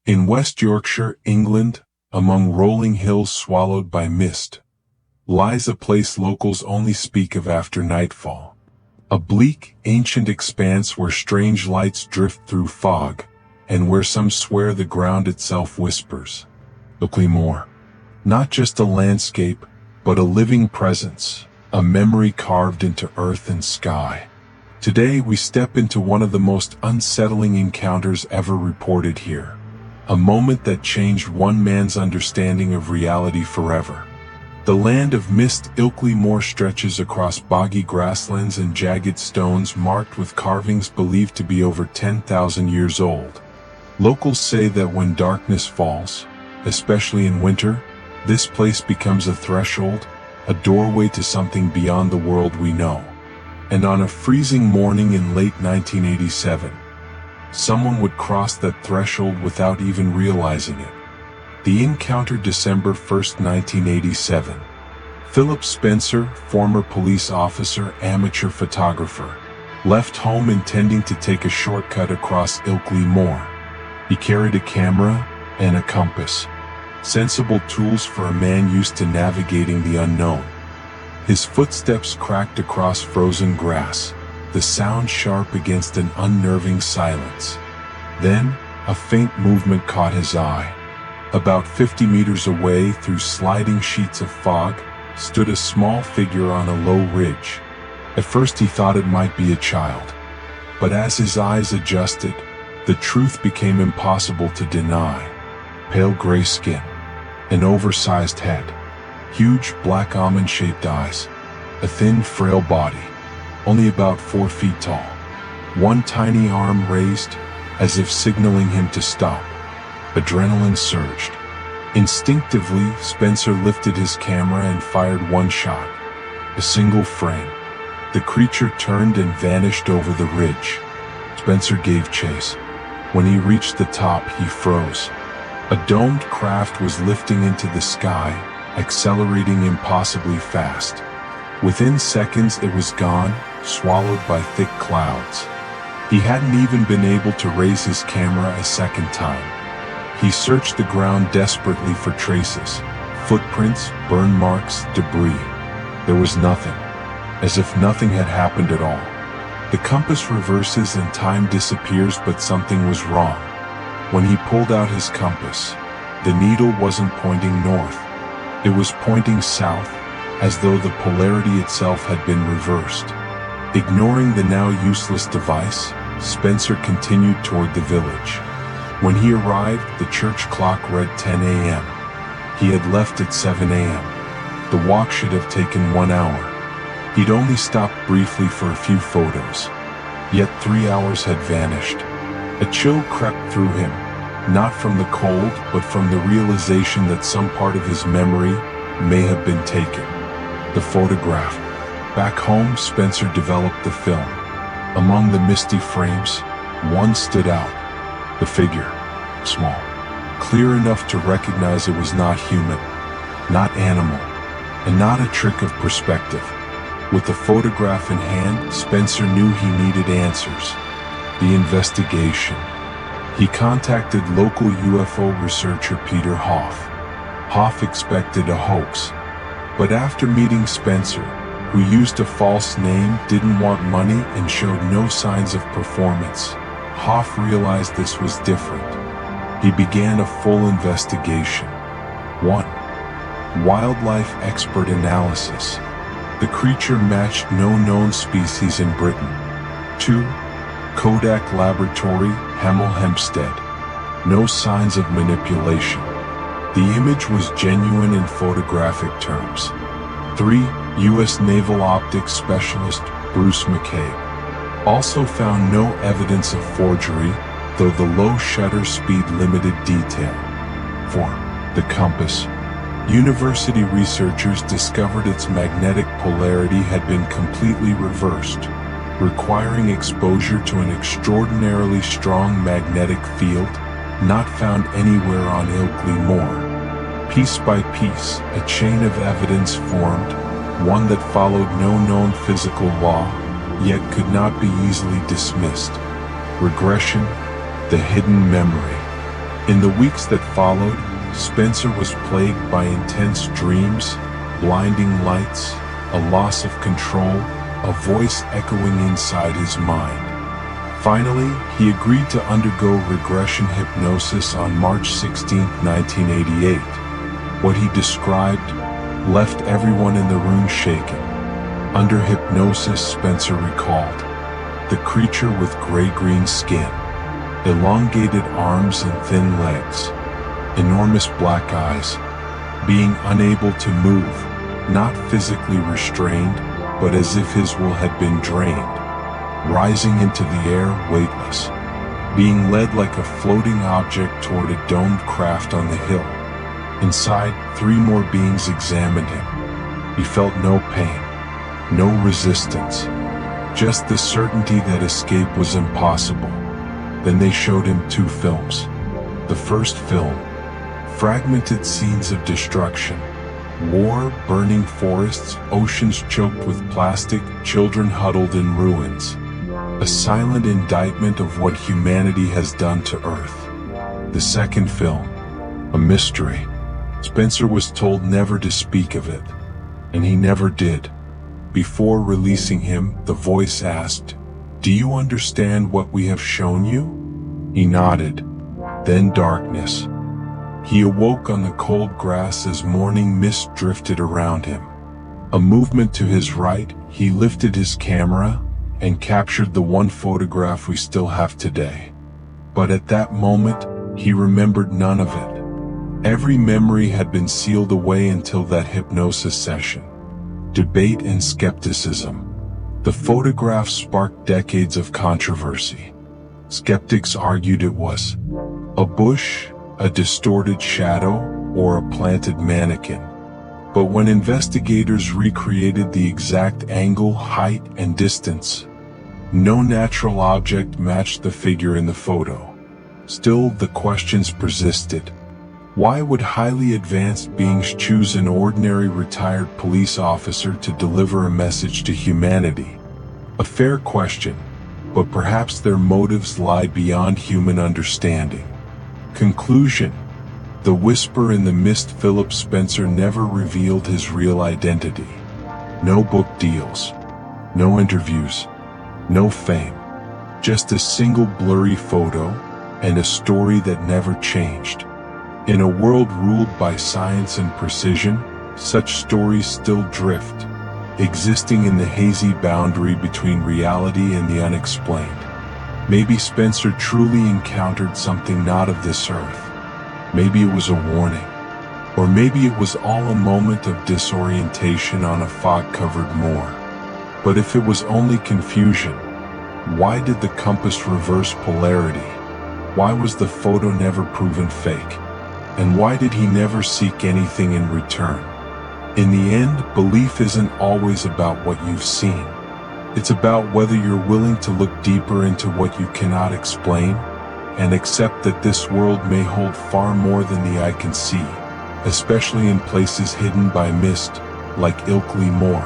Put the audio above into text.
In West Yorkshire, England, among rolling hills swallowed by mist, lies a place locals only speak of after nightfall. A bleak, ancient expanse where strange lights drift through fog, and where some swear the ground itself whispers. Ilkley Moor. Not just a landscape, but a living presence, a memory carved into earth and sky. Today we step into one of the most unsettling encounters ever reported here. A moment that changed one man's understanding of reality forever. The land of mist, Ilkley Moor, stretches across boggy grasslands and jagged stones marked with carvings believed to be over 10,000 years old. Locals say that when darkness falls, especially in winter, this place becomes a threshold, a doorway to something beyond the world we know. And on a freezing morning in late 1987, someone would cross that threshold without even realizing it. The encounter, December 1st, 1987. Philip Spencer, former police officer, amateur photographer, left home intending to take a shortcut across Ilkley Moor. He carried a camera and a compass, sensible tools for a man used to navigating the unknown. His footsteps cracked across frozen grass, the sound sharp against an unnerving silence. Then, a faint movement caught his eye. About 50 meters away, through sliding sheets of fog, stood a small figure on a low ridge. At first he thought it might be a child. But as his eyes adjusted, the truth became impossible to deny. Pale gray skin, an oversized head, huge black almond-shaped eyes, a thin, frail body, only about 4 feet tall. One tiny arm raised, as if signaling him to stop. Adrenaline surged. Instinctively, Spencer lifted his camera and fired one shot. A single frame. The creature turned and vanished over the ridge. Spencer gave chase. When he reached the top, he froze. A domed craft was lifting into the sky, accelerating impossibly fast. Within seconds it was gone, swallowed by thick clouds. He hadn't even been able to raise his camera a second time. He searched the ground desperately for traces, footprints, burn marks, debris. There was nothing, as if nothing had happened at all. The compass reverses and time disappears, but something was wrong. When he pulled out his compass, the needle wasn't pointing north. It was pointing south, as though the polarity itself had been reversed. Ignoring the now useless device, Spencer continued toward the village. When he arrived, the church clock read 10 a.m. He had left at 7 a.m. The walk should have taken 1 hour. He'd only stopped briefly for a few photos. Yet 3 hours had vanished. A chill crept through him, not from the cold, but from the realization that some part of his memory may have been taken. The photograph. Back home, Spencer developed the film. Among the misty frames, one stood out. The figure, small, clear enough to recognize it was not human, not animal, and not a trick of perspective. With the photograph in hand, Spencer knew he needed answers. The investigation. He contacted local UFO researcher Peter Hoff. Hoff expected a hoax, but after meeting Spencer, who used a false name, didn't want money, and showed no signs of performance, Hoff realized this was different. He began a full investigation. 1. Wildlife expert analysis. The creature matched no known species in Britain. 2. Kodak Laboratory, Hemel Hempstead. No signs of manipulation. The image was genuine in photographic terms. 3. U.S. Naval Optics Specialist, Bruce McCabe. Also found no evidence of forgery, though the low shutter speed limited detail. 4. The compass. University researchers discovered its magnetic polarity had been completely reversed, requiring exposure to an extraordinarily strong magnetic field, not found anywhere on Ilkley Moor. Piece by piece, a chain of evidence formed, one that followed no known physical law, yet could not be easily dismissed. Regression, the hidden memory. In the weeks that followed, Spencer was plagued by intense dreams, blinding lights, a loss of control, a voice echoing inside his mind. Finally, he agreed to undergo regression hypnosis on March 16, 1988. What he described left everyone in the room shaken. Under hypnosis, Spencer recalled, the creature with gray-green skin, elongated arms and thin legs, enormous black eyes, being unable to move, not physically restrained, but as if his will had been drained, rising into the air weightless, being led like a floating object toward a domed craft on the hill. Inside, 3 more beings examined him. He felt no pain, no resistance, just the certainty that escape was impossible. Then they showed him 2 films. The first film, fragmented scenes of destruction, war, burning forests, oceans choked with plastic, children huddled in ruins. A silent indictment of what humanity has done to Earth. The second film, a mystery. Spencer was told never to speak of it, and he never did. Before releasing him, the voice asked, "Do you understand what we have shown you?" He nodded. Then darkness. He awoke on the cold grass as morning mist drifted around him. A movement to his right, he lifted his camera and captured the one photograph we still have today. But at that moment, he remembered none of it. Every memory had been sealed away until that hypnosis session. Debate and skepticism. The photograph sparked decades of controversy. Skeptics argued it was a bush, a distorted shadow, or a planted mannequin. But when investigators recreated the exact angle, height, and distance, no natural object matched the figure in the photo. Still, the questions persisted. Why would highly advanced beings choose an ordinary retired police officer to deliver a message to humanity? A fair question, but perhaps their motives lie beyond human understanding. Conclusion. The whisper in the mist. Philip Spencer never revealed his real identity. No book deals. No interviews. No fame. Just a single blurry photo and a story that never changed. In a world ruled by science and precision, such stories still drift, existing in the hazy boundary between reality and the unexplained. Maybe Spencer truly encountered something not of this earth. Maybe it was a warning. Or maybe it was all a moment of disorientation on a fog-covered moor. But if it was only confusion, why did the compass reverse polarity? Why was the photo never proven fake? And why did he never seek anything in return? In the end, belief isn't always about what you've seen. It's about whether you're willing to look deeper into what you cannot explain, and accept that this world may hold far more than the eye can see, especially in places hidden by mist, like Ilkley Moor.